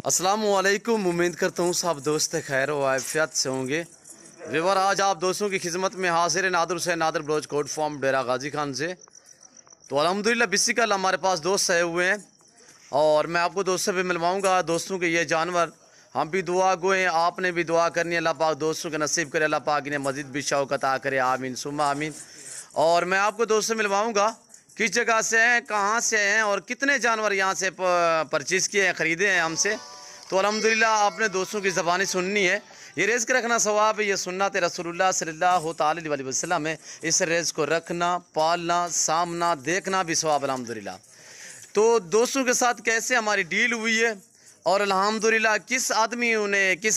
अस्सलामुअलैकुम। उम्मीद करता हूँ सब दोस्त खैर व आफियत से होंगे। व्यूअर, आज आप दोस्तों की खिदमत में हाजिर है नादर हुसैन नादर बलोच कोट फार्म डेरा गाजी खान से। तो अल्हम्दुलिल्लाह बेसिकल हमारे पास दोस्त आए हुए हैं और मैं आपको दोस्तों से भी मिलवाऊँगा। दोस्तों के ये जानवर हम भी दुआ गो हैं, आपने भी दुआ करनी है। अल्लाह पाक दोस्तों के नसीब करे, अल्लाह पाक इन्हें मज़ीद भी शौक़ अता करे, आमीन सुम्मा आमीन। और मैं आपको दोस्तों से मिलवाऊँगा किस जगह से हैं, कहाँ से हैं और कितने जानवर यहाँ से परचेज़ किए हैं, ख़रीदे हैं हमसे। तो अल्हम्दुलिल्लाह आपने दोस्तों की ज़बानी सुननी है। ये रिज़्क़ रखना सवाब है, ये सुन्नत रसूलुल्लाह सल्लल्लाहु अलैहि वसल्लम है। इस रिज़्क़ को रखना, पालना, सामना, देखना भी सवाब अल्हम्दुलिल्लाह। तो दोस्तों के साथ कैसे हमारी डील हुई है और अल्हम्दुलिल्लाह किस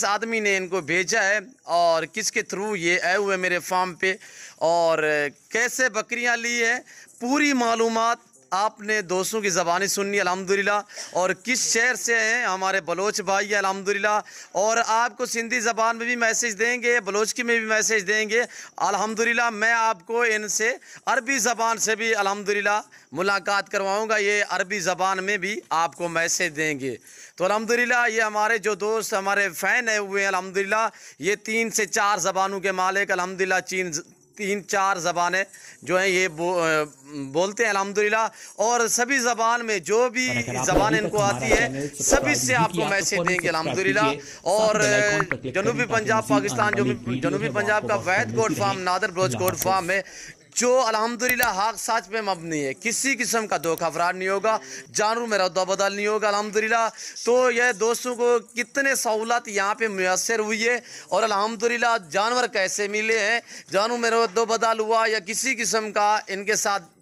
आदमी ने इनको भेजा है और किसके थ्रू ये आए हुए मेरे फार्म पे और कैसे बकरियां ली है, पूरी मालूमात आपने दोस्तों की ज़बानी सुननी अल्हम्दुलिल्लाह। और किस शहर से हैं हमारे बलोच भाई है अल्हम्दुलिल्लाह। और आपको सिंधी ज़बान में भी मैसेज देंगे, बलोच की में भी मैसेज देंगे अल्हम्दुलिल्लाह। मैं आपको इनसे अरबी ज़बान से भी अल्हम्दुलिल्लाह मुलाकात करवाऊँगा, ये अरबी ज़बान में भी आपको मैसेज देंगे। तो अल्हम्दुलिल्लाह ये हमारे जो दोस्त हमारे फ़ैन है हुए हैं अल्हम्दुलिल्लाह, ये 3 से 4 ज़बानों के मालिक अल्हम्दुलिल्लाह, 3-4 ज़बानें जो हैं ये बोलते हैं अल्हम्दुलिल्लाह। और सभी ज़बान में जो भी ज़बान इनको आती है सभी से आपको मैसेज देंगे अल्हम्दुलिल्लाह। और जनूबी पंजाब पाकिस्तान, जो जनूबी पंजाब का वैद goat farm Nadir Baloch goat farm है जो अल्हम्दुलिल्लाह हक सच पे मबनी है, किसी किस्म का धोखा फराड नहीं होगा, जानवर में रद्दा बदल नहीं होगा अल्हम्दुलिल्लाह। तो यह दोस्तों को कितने सहूलत यहाँ पे मुयसर हुई है और अल्हम्दुलिल्लाह जानवर कैसे मिले हैं, जानवर में रद्दा बदल हुआ या किसी किस्म का इनके साथ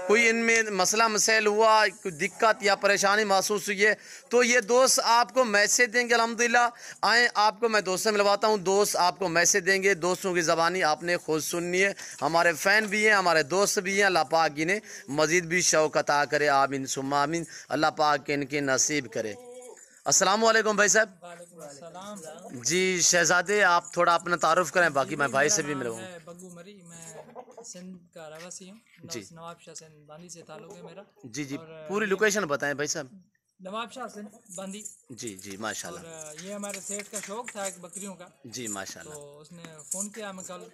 कोई इनमें मसला मसैल हुआ, कोई दिक्कत या परेशानी महसूस हुई है, तो ये दोस्त आपको मैसेज देंगे अल्हम्दुलिल्लाह। आए आपको मैं दोस्त से मिलवाता हूँ, दोस्त आपको मैसेज देंगे। दोस्तों की ज़बानी आपने खुद सुननी है। हमारे फ़ैन भी हैं, हमारे दोस्त भी हैं। अल्लाह पाक इन्हें मज़ीद भी शौक़ अता करे, आमीन सुम्मा आमीन। अल्लाह पाक इनके नसीब करे। अस्सलामुअलैकुम भाई साहब। जी शहजादे, आप थोड़ा अपना तारुफ करें, बाकी मैं भाई से भी मिलूँगा। बग्गू मरी, मैं सिंध का रहवासी हूँ, नवाबशाह सिंध बांदी से ताल्लुक़ है मेरा। जी जी, पूरी लोकेशन बताएं भाई साहब। नवाबशाह सिंध बांदी। जी जी माशाल्लाह। और ये हमारे सेठ का शौक था एक बकरियों का। जी माशाल्लाह। तो उसने फ़ोन किया हमें कल,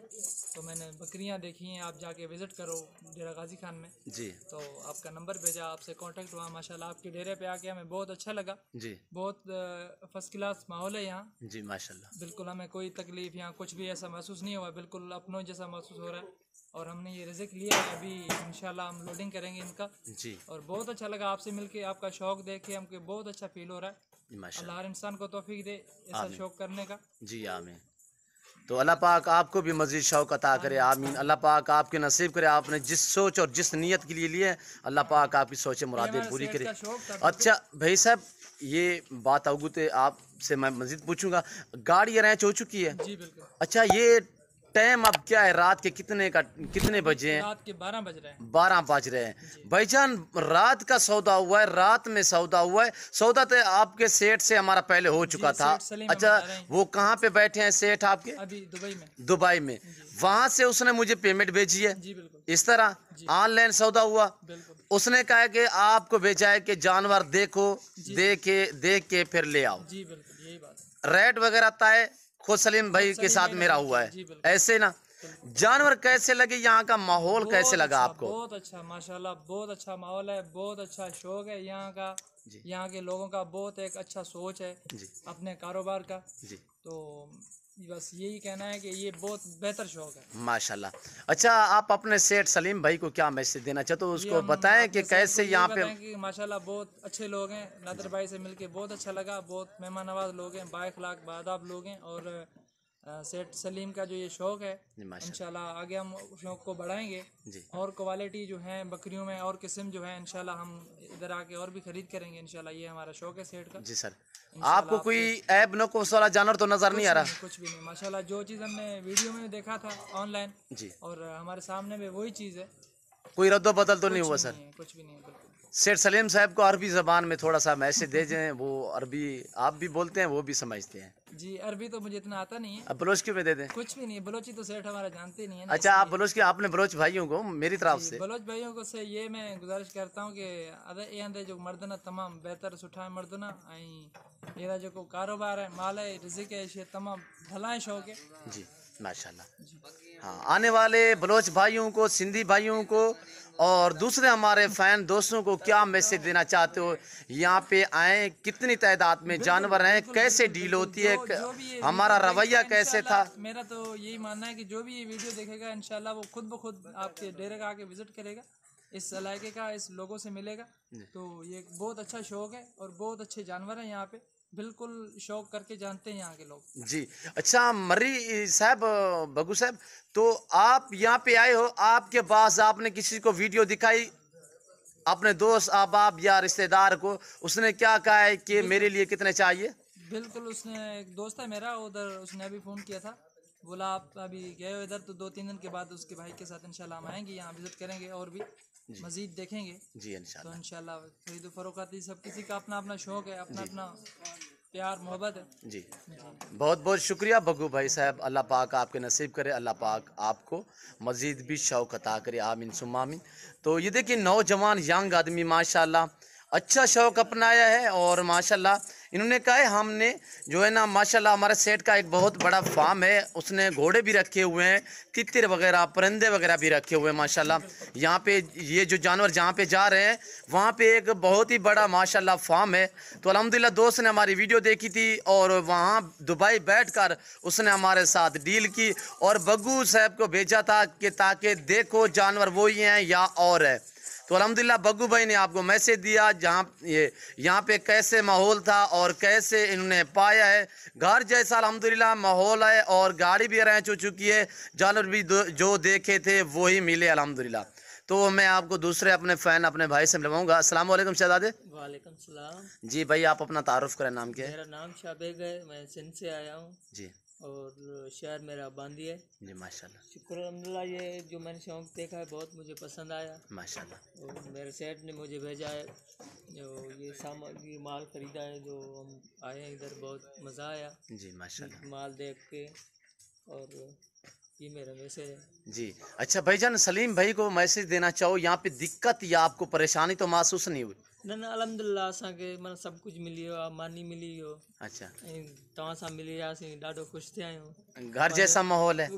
तो मैंने बकरियां देखी हैं, आप जाके विज़िट करो डेरा गाजी खान में। जी। तो आपका नंबर भेजा, आपसे कांटेक्ट हुआ। माशाल्लाह आपके डेरे पे आके हमें बहुत अच्छा लगा। जी। बहुत फर्स्ट क्लास माहौल है यहाँ। जी माशाल्लाह। बिल्कुल हमें कोई तकलीफ यहाँ कुछ भी ऐसा महसूस नहीं हुआ, बिल्कुल अपनों जैसा महसूस हो रहा है। और हमने ये रिज़्क़ लिया है, अभी इंशाल्लाह हम लोडिंग करेंगे इनका। जी। और बहुत अच्छा लगा आपसे मिलके, आपका शौक़ देख के हमको बहुत अच्छा फील हो रहा है। अल्लाह हर इंसान को तौफीक दे ऐसा शौक़ करने का। जी आमीन। तो अल्लाह पाक आपको भी मज़ीद शौक़ अता करे, आमीन। अल्लाह पाक आपके नसीब करे, आपने जिस सोच और जिस नीयत के लिए लिए अल्लाह पाक आपकी सोचें मुरादें पूरी करे। अच्छा भाई साहब, ये बात अवगुते आपसे मैं मज़ीद पूछूंगा, गाड़ी अरेंज हो चुकी है? जी बिल्कुल। अच्छा, ये टाइम अब क्या है, रात के कितने बजे हैं? रात के 12 बज रहे हैं। 12 बज रहे हैं भाईजान। रात का सौदा हुआ है, रात में सौदा हुआ है। सौदा तो आपके सेठ से हमारा पहले हो चुका था। अच्छा, वो कहाँ पे बैठे हैं सेठ आपके? अभी दुबई में। दुबई में। वहाँ से उसने मुझे पेमेंट भेजी है। जी बिल्कुल। इस तरह ऑनलाइन सौदा हुआ। बिल्कुल। उसने कहा कि आपको भेजा है कि जानवर देखो, देख के फिर ले आओ। जी बिल्कुल, यही बात है। रेट वगैरह तय खुद सलीम भाई के साथ मेरा हुआ है। ऐसे ना जानवर कैसे लगे, यहाँ का माहौल कैसे लगा आपको? बहुत अच्छा माशाल्लाह, बहुत अच्छा माहौल है, बहुत अच्छा शौक है यहाँ का। यहाँ के लोगों का बहुत एक अच्छा सोच है अपने कारोबार का। जी। तो बस यही कहना है कि ये बहुत बेहतर शौक है माशाल्लाह। अच्छा, आप अपने सेठ सलीम भाई को क्या मैसेज देना चाहते हो, उसको बताएं कि कैसे यहाँ पे? कि माशाल्लाह बहुत अच्छे लोग हैं, नादर भाई से मिलके बहुत अच्छा लगा, बहुत मेहमान नवाज लोग हैं, बाइखलाक बादाब लोग हैं। और सेठ सलीम का जो ये शौक़ है इंशाल्लाह आगे हम शौक़ को बढ़ाएंगे। और क्वालिटी जो है बकरियों में और किस्म जो है इंशाल्लाह हम इधर आके और भी खरीद करेंगे इंशाल्लाह। ये हमारा शौक़ है सेठ का। जी सर। आपको कोई ऐब नक़्स वाला जानवर तो नज़र नहीं आ रहा? कुछ भी नहीं माशाल्लाह, जो चीज़ हमने वीडियो में देखा था ऑनलाइन जी और हमारे सामने भी वही चीज़ है। कोई रद्दो बदल तो नहीं हुआ सर? कुछ भी नहीं है बिल्कुल। सेठ सलीम साहब को अरबी ज़बान में थोड़ा सा मैसेज दे जाएं, वो अरबी आप भी बोलते हैं, वो भी समझते हैं। जी अरबी तो मुझे इतना आता नहीं है। अब बलोच क्यों में दे दें? कुछ भी नहीं, बलोची तो सेठ हमारा जानते नहीं है ना। अच्छा, आप बलोच के, आपने बलोच भाइयों को मेरी तरफ से बलोच भाइयों को से ये मैं गुजारिश करता हूँ कि अदे ये अंदर जो मर्दना तमाम बेहतर सुठा है मर्दना ऐं ये जो कारोबार है माल है रिज़िक है ये तमाम भला शौक है जी माशाल्लाह। हाँ, आने वाले बलोच भाइयों को, सिंधी भाइयों को और दूसरे हमारे फैन दोस्तों को क्या मैसेज देना चाहते हो? यहाँ पे आए, कितनी तादाद में जानवर हैं, कैसे डील होती है, हमारा रवैया कैसे था? मेरा तो यही मानना है कि जो भी ये वीडियो देखेगा इंशाल्लाह वो खुद ब खुद आपके डेरे का आके विजिट करेगा, इस इलाके का, इस लोगों से मिलेगा। तो ये बहुत अच्छा शौक है और बहुत अच्छे जानवर हैं यहाँ पे, बिल्कुल शौक करके जानते हैं यहाँ के लोग। जी अच्छा, मर्री साहब, बगू साहब, तो आप यहाँ पे आए हो, आपके पास आपने किसी को वीडियो दिखाई, अपने दोस्त अहबाब या रिश्तेदार को, उसने क्या कहा है कि मेरे लिए कितने चाहिए? बिल्कुल, उसने एक दोस्त है मेरा उधर, उसने अभी फ़ोन किया था, बोला आप अभी गए हो इधर तो 2-3 दिन के बाद उसके भाई के साथ इंशाल्लाह हम आएंगे, यहाँ विजिट करेंगे और भी मजीद देखेंगे। जी इंशाल्लाह। तो इंशाल्लाह खरीदो फरोख्ती सब किसी का अपना अपना शौक है, अपना अपना प्यार मोहब्बत है। जी बहुत बहुत शुक्रिया बग्गू भाई साहब, अल्लाह पाक आपके नसीब करे, अल्लाह पाक आपको मज़ीद भी शौक़ अता करे, आमीन सुम्मा आमीन। तो ये देखिए नौजवान यंग आदमी माशाल्लाह अच्छा शौक़ अपनाया है और माशाल्लाह इन्होंने कहा है हमने जो है ना माशाल्लाह हमारे सेठ का एक बहुत बड़ा फार्म है, उसने घोड़े भी रखे हुए हैं, तितर वगैरह परिंदे वगैरह भी रखे हुए हैं माशाल्लाह। यहाँ पे ये जो जानवर जहाँ पे जा रहे हैं वहाँ पे एक बहुत ही बड़ा माशाल्लाह फार्म है। तो अल्हम्दुलिल्लाह दोस्त ने हमारी वीडियो देखी थी और वहाँ दुबई बैठकर उसने हमारे साथ डील की और बग्गू साहब को भेजा था कि ताकि देखो जानवर वही हैं या और है। तो अल्हम्दुलिल्लाह बग्गू भाई ने आपको मैसेज दिया जहाँ यहाँ पे कैसे माहौल था और कैसे इन्होंने पाया है। घर जैसा अल्हम्दुलिल्लाह माहौल है और गाड़ी भी अरेंज हो चुकी है, जानवर भी जो देखे थे वही मिले अल्हम्दुलिल्लाह। तो मैं आपको दूसरे अपने फ़ैन अपने भाई से मिलवाऊंगा। अस्सलाम वालेकुम शहजादे। वालेकुम सलाम। जी भाई, आप अपना तारुफ करें, नाम क्या है? मेरा नाम शाबेग है, मैं सिंध से आया हूँ जी और शहर मेरा बांदी है। जी माशाल्लाह शुक्र अल्हम्दुलिल्लाह, ये जो मैंने शौक देखा है बहुत मुझे पसंद आया माशाल्लाह। और मेरे सेठ ने मुझे भेजा है जो ये सामान ये माल ख़रीदा है, जो हम आए हैं इधर बहुत मज़ा आया जी माशाल्लाह। माल देख के और ये मेरा मैसेज है। जी अच्छा भाईजान, सलीम भाई को मैसेज देना चाहो, यहाँ पे दिक्कत या आपको परेशानी तो महसूस नहीं हुई? न अल्हम्दुलिल्लाह असांखे माना सभु कुझु मिली वियो आहे, मानी मिली वियो अच्छा, ऐं तव्हां सां मिली वियासीं, ॾाढो ख़ुशि थिया आहियूं। घर जैसा माहौल है,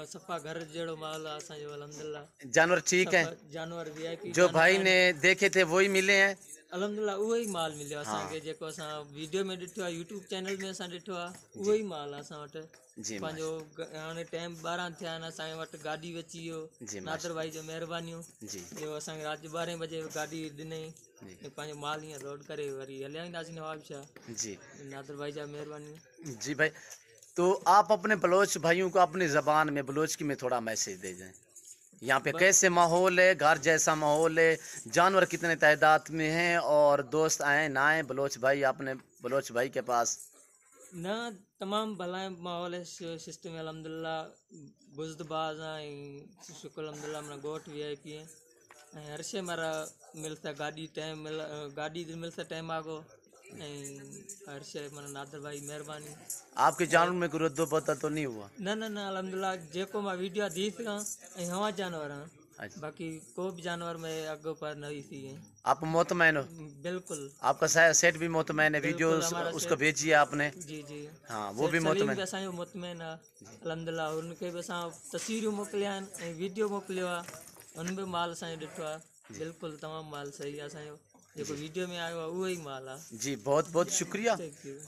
सफ़ा घर जहिड़ो माहौल आहे असांजो अल्हम्दुलिल्लाह। जानवर ठीक है, जानवर VIP जो भाई ने देखे थे वही मिले हैं? अल्हम्दुलिल्लाह उहो ई माल मिलियो असांखे, जेको असां वीडियो में ॾिठो आहे, यूट्यूब चैनल में असां ॾिठो आहे, उहो ई माल आहे असां वटि। जी पंहिंजो हाणे टाइम 12 थिया आहिनि, असांजे वटि गाॾी बि अची वियो, जी नादर भाई जो महिरबानियूं, जी जो असांखे राति 12 बजे गाॾी ॾिनई, पंहिंजो माल हीअं लोड करे वरी हलिया ईंदासीं नवाब शाह। जी नादर भाई जा महिरबानियूं। जी भाई, तो आप अपने बलोच भाइयों को अपनी ज़बान में बलोच की में थोड़ा मैसेज दे जाएं। यहाँ पे कैसे माहौल है, घर जैसा माहौल है, जानवर कितने तादाद में हैं और दोस्त आए ना आए बलोच भाई अपने बलोच भाई के पास? न तमामु भला माहौल है, सिस्टम है अल्हम्दुलिल्लाह, बुज़दबाज़ ऐं शुक्र अल्हम्दुलिल्लाह माना ॻोठ VIP है ऐं हर शइ मारा मिलता, गाॾी टाइम गाॾी मिलता टाइम आगो ऐं हर शइ माना नादर भाई महिरबानी। आपके जानवर में कोई रद्दो बदल तो नहीं हुआ? न अल्हम्दुलिल्लाह, जेको मां वीडियो दी था ऐं हवा जानवर हैं, अच्छा, बाकी को भी जानवर में अगो पर नहीं थी है। आप मुतमैन हो? बिल्कुल। आपका सेठ भी मुतमैन है, वीडियो उसको भेजी है आपने? जी जी हाँ, वो भी मुतमैन। असांजो मुतमैन आहे अल्हम्दुलिल्लाह, उनखे बि असां तस्वीरूं मोकिलिया आहिनि ऐं वीडियो मोकिलियो आहे, उन बि माल असांजो ॾिठो आहे, बिल्कुलु तमामु माल सही आहे असांजो, जेको वीडियो में आयो आहे उहो ई माल आहे। जी बहुत बहुत शुक्रिया।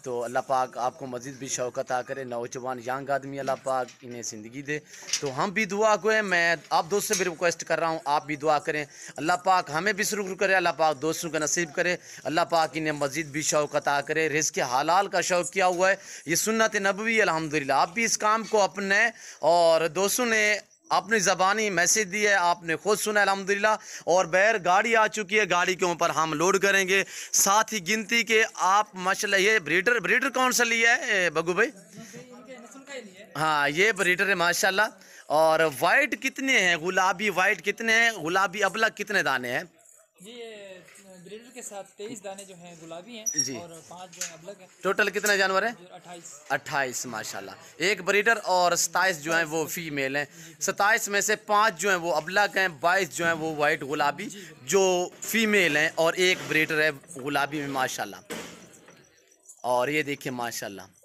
तो अल्लाह पाक आपको मज़ीद भी शौक़ अता करे, नौजवान यंग आदमी अल्लाह पाक इन्हें ज़िंदगी दे। तो हम भी दुआ को है, मैं आप दोस्त से भी रिक्वेस्ट कर रहा हूँ, आप भी दुआ करें, अल्लाह पाक हमें भी शुरू करे, अल्लाह पाक दोस्तों का नसीब करे, अल्लाह पाक इन्हें मज़ीद भी शौक़ अता करे। रिज़्क़ हलाल का शौक़ किया हुआ है, ये सुन्नत नबवी अल्हम्दुलिल्लाह। आप भी इस काम को अपने और दोस्तों ने अपनी ज़बानी मैसेज दी है, आपने खुद सुना अल्हम्दुलिल्लाह। और बैर गाड़ी आ चुकी है, गाड़ी के ऊपर हम लोड करेंगे, साथ ही गिनती के आप माशाल्लाह। ये ब्रीडर कौन सा लिया है बग्गू भाई? हाँ, ये ब्रीडर है माशाल्लाह। और वाइट कितने हैं, गुलाबी वाइट कितने हैं, गुलाबी अबलग कितने दाने हैं? जी ये ब्रीडर के साथ 23 दाने जो हैं गुलाबी हैं जी। और 5 जो हैं अबलग हैं। टोटल कितने जानवर हैं? 28 माशाल्लाह। एक ब्रीडर और 27 जो हैं वो फीमेल हैं। 27 में से 5 जो हैं वो अबलग हैं, 22 जो हैं वो वाइट गुलाबी जो फीमेल हैं और एक ब्रीडर है गुलाबी में माशाल्लाह। और ये देखिए माशाल्लाह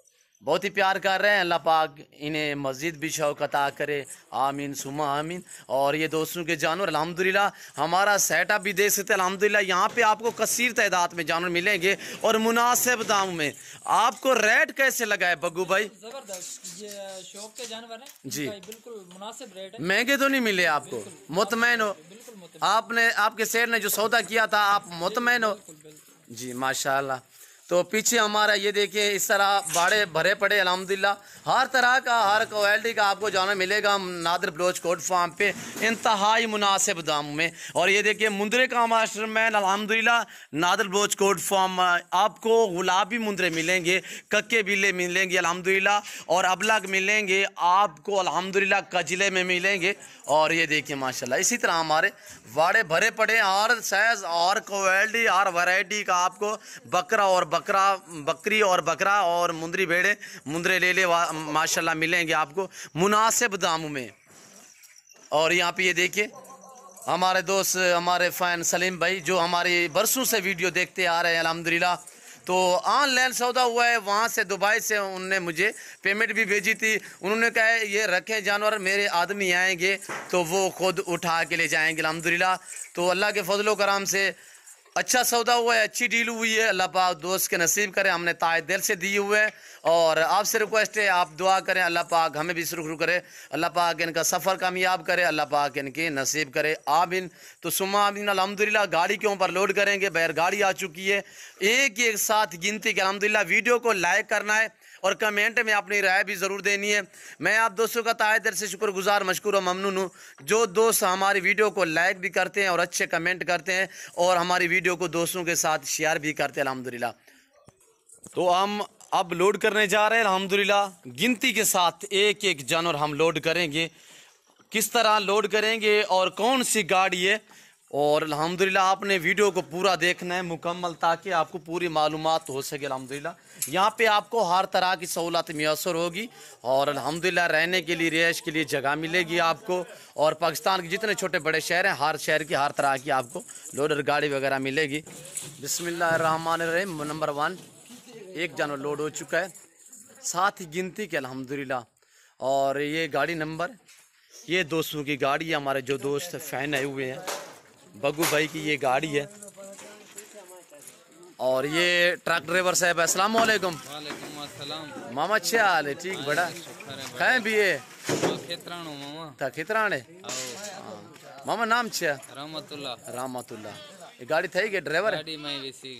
बहुत ही प्यार कर रहे हैं। अल्लाह पाक इन्हें मस्जिद भी शौक़ अता करे, आमीन सुमा आमीन। और ये दोस्तों के जानवर अल्हम्दुलिल्लाह हमारा सेटअप भी देख सकते हैं अल्हम्दुलिल्लाह। यहाँ पे आपको कसीर तादाद में जानवर मिलेंगे और मुनासिब दाम में। आपको रेट कैसे लगा है बग्गू भाई? जबरदस्त, ये शौक के जानवर हैं जी, बिल्कुल मुनासिब रेट है। महंगे तो नहीं मिले आपको? मुतमैन हो? आपने आपके शेर ने जो सौदा किया था आप मुतमैन हो? जी माशाल्लाह। तो पीछे हमारा ये देखिए इस तरह बाड़े भरे पड़े अल्हम्दुलिल्लाह। हर तरह का हर क्वालिटी का आपको जानवर मिलेगा नादिर बलोच कोट फार्म पे इंतहाई मुनासिब दाम में। और ये देखिए मुंदरे का मास्टरमैन अल्हम्दुलिल्लाह नादिर बलोच कोट फार्म। आपको गुलाबी मुंदरे मिलेंगे, कक्के बिल्ले मिलेंगे अल्हम्दुलिल्लाह और अबलग मिलेंगे आपको अल्हम्दुलिल्लाह, कजले में मिलेंगे। और ये देखिए माशाल्लाह इसी तरह हमारे वाड़े भरे पड़े और साइज और क्वालिटी और वैरायटी का आपको बकरी और बकरा और मुंदरी भेड़े मुंदरे ले माशाल्लाह मिलेंगे आपको मुनासिब दामों में। और यहाँ पे ये देखिए हमारे दोस्त हमारे फ़ैन सलीम भाई जो हमारी बरसों से वीडियो देखते आ रहे हैं अल्हम्दुलिल्लाह। तो ऑनलाइन सौदा हुआ है वहाँ से, दुबई से उनने मुझे पेमेंट भी भेजी थी। उन्होंने कहा है ये रखें जानवर, मेरे आदमी आएंगे तो वो खुद उठा के ले जाएंगे अल्हम्दुलिल्लाह। तो अल्लाह के फजलो करम से अच्छा सौदा हुआ है, अच्छी डील हुई है। अल्लाह पाक दोस्त के नसीब करे, हमने ताए दिल से दिए हुए हैं। और आपसे रिक्वेस्ट है आप दुआ करें, अल्लाह पाक हमें भी सुरखरू करे, अल्लाह पाक इनका सफ़र कामयाब करे, अल्लाह पाक इनके नसीब करे, आमीन। तो सुमा आमीन। अल्हम्दुलिल्लाह गाड़ी के ऊपर लोड करेंगे, बैर गाड़ी आ चुकी है। एक साथ गिनती के अल्हम्दुलिल्लाह वीडियो को लाइक करना है और कमेंट में अपनी राय भी ज़रूर देनी है। मैं आप दोस्तों का ताहे दिल से शुक्रगुजार मशकूर और ममनून हूँ जो दोस्त हमारी वीडियो को लाइक भी करते हैं और अच्छे कमेंट करते हैं और हमारी वीडियो को दोस्तों के साथ शेयर भी करते हैं अल्हम्दुलिल्लाह। तो हम अब लोड करने जा रहे हैं अल्हम्दुलिल्लाह। गिनती के साथ एक एक जानवर हम लोड करेंगे, किस तरह लोड करेंगे और कौन सी गाड़ी है। और अल्हम्दुलिल्लाह आपने वीडियो को पूरा देखना है मुकम्मल ताकि आपको पूरी मालूमात हो सके अल्हम्दुलिल्लाह। यहाँ पे आपको हर तरह की सहूलत मैसर होगी और अल्हम्दुलिल्लाह रहने के लिए रिहाइश के लिए जगह मिलेगी आपको। और पाकिस्तान के जितने छोटे बड़े शहर हैं हर शहर की हर तरह की आपको लोडर गाड़ी वगैरह मिलेगी। बिस्मिल्लाहिर्रहमानिर्रहीम। नंबर 1 एक जानवर लोड हो चुका है, साथ ही गिनती के अल्हम्दुलिल्लाह। और ये गाड़ी नंबर, ये दोस्तों की गाड़ी है, हमारे जो दोस्त फ़ैन आए हुए हैं बग्गू भाई की ये गाड़ी है। और ये ट्रक ड्राइवर साहब अस्सलाम वालेकुम। वालेकुम अस्सलाम। मामा अच्छा हाल है? ठीक बड़ा है भी ये था खितराने मामा नाम छे रामतुल्ला। ये गाड़ी थी के ड्राइवर है?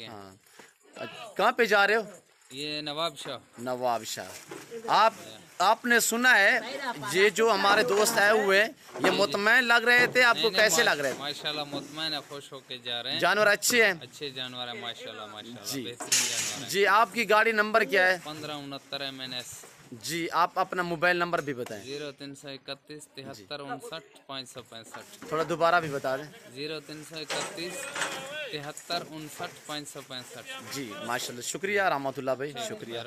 हाँ, कहाँ पे जा रहे हो? ये नवाब शाह। आपने सुना है ये जो हमारे दोस्त आए हुए हैं ये मुतमैन लग रहे थे, आपको कैसे लग रहे थे? माशाल्लाह मुतमैन है, खुश होके जा रहे हैं। जानवर अच्छे हैं? अच्छे जानवर है माशाल्लाह माशाल्लाह, जी बेहतरीन जानवर है। जी। आपकी गाड़ी नंबर क्या है? 1569 MNS। जी आप अपना मोबाइल नंबर भी बताएं। 0331 73 59 565। थोड़ा दोबारा भी बता दें। 0331 73 59 565। जी माशाल्लाह, शुक्रिया रहमतुल्लाह भाई, शुक्रिया।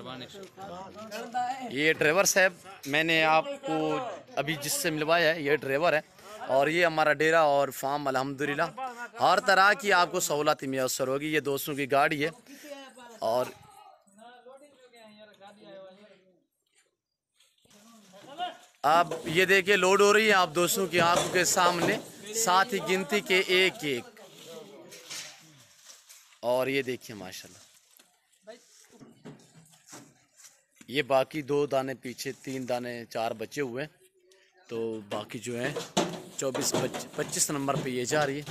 ये ड्राइवर साहब मैंने आपको अभी जिससे मिलवाया है ये ड्राइवर है। और ये हमारा डेरा और फार्म अल्हम्दुलिल्लाह हर तरह की आपको सहूलत मैसर होगी। ये दोस्तों की गाड़ी है। और अब ये देखिए लोड हो रही है आप दोस्तों की आंखों के सामने, साथ ही गिनती के एक एक। और ये देखिए माशाल्लाह ये बाकी 2 दाने पीछे 3 दाने 4 बचे हुए, तो बाकी जो है 24-25 नंबर पे ये जा रही है।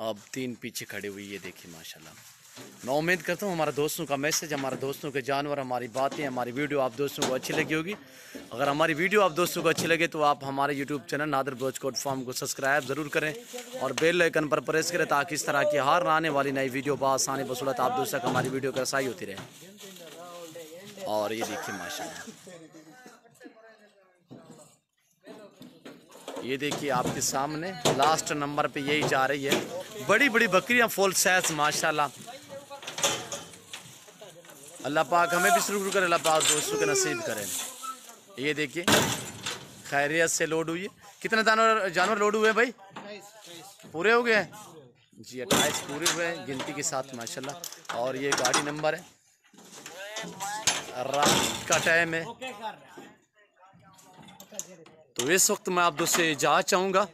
अब 3 पीछे खड़े हुई, ये देखिए माशाल्लाह। मैं उम्मीद करता हूँ हमारे दोस्तों का मैसेज, हमारे दोस्तों के जानवर, हमारी बातें, हमारी वीडियो आप दोस्तों को अच्छी लगी होगी। अगर हमारी वीडियो आप दोस्तों को अच्छी लगे तो आप हमारे YouTube channel Nadir Baloch goat farm को सब्सक्राइब ज़रूर करें और बेल आइकन पर प्रेस करें ताकि इस तरह की हर आने वाली नई वीडियो बआसानी बसूलत आप दोस्तों तक हमारी वीडियो की रसाई होती रहे। और ये देखिए माशाल्लाह ये देखिए आपके सामने लास्ट नंबर पे यही जा रही है। बड़ी बड़ी बकरियां फुल साइज माशाल्लाह। अल्लाह पाक हमें भी शुरू करे, अल्लाह पाक दोस्तों के नसीब करें। ये देखिए खैरियत से लोड हुई है। कितने जानवर लोड हुए भाई? पूरे हो गए जी, 28 पूरे हुए हैं गिनती के साथ माशाल्लाह। और ये गाड़ी नंबर है, रात का टाइम है, तो इस वक्त मैं आप दोस्तों से इजाज़त चाहूँगा।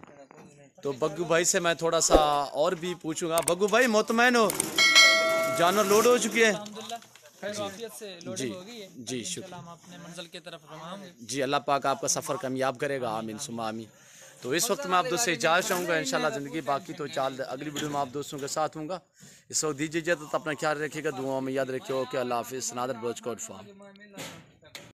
तो बग्गू भाई से मैं थोड़ा सा और भी पूछूंगा। बग्गू भाई मुतमैन हो, जानवर लोड हो चुके हैं? जी जी शुक्र, हम अपने मंजिल की तरफ रवाना जी। अल्लाह पाक आपका सफ़र कामयाब करेगा, आमीन सुमा आमीन। तो इस वक्त मैं आप दोस्तों से इजाज़त चाहूँगा इंशाल्लाह ज़िंदगी बाकी तो चाल अगली वीडियो में आप दोस्तों के साथ हूँगा। इस वक्त दीजिए इजाज़त, अपना ख्याल रखिएगा, दुआओं में याद रखिए। ओके, अल्लाह हाफिज़। नादर ब्रोच कोड फार्म।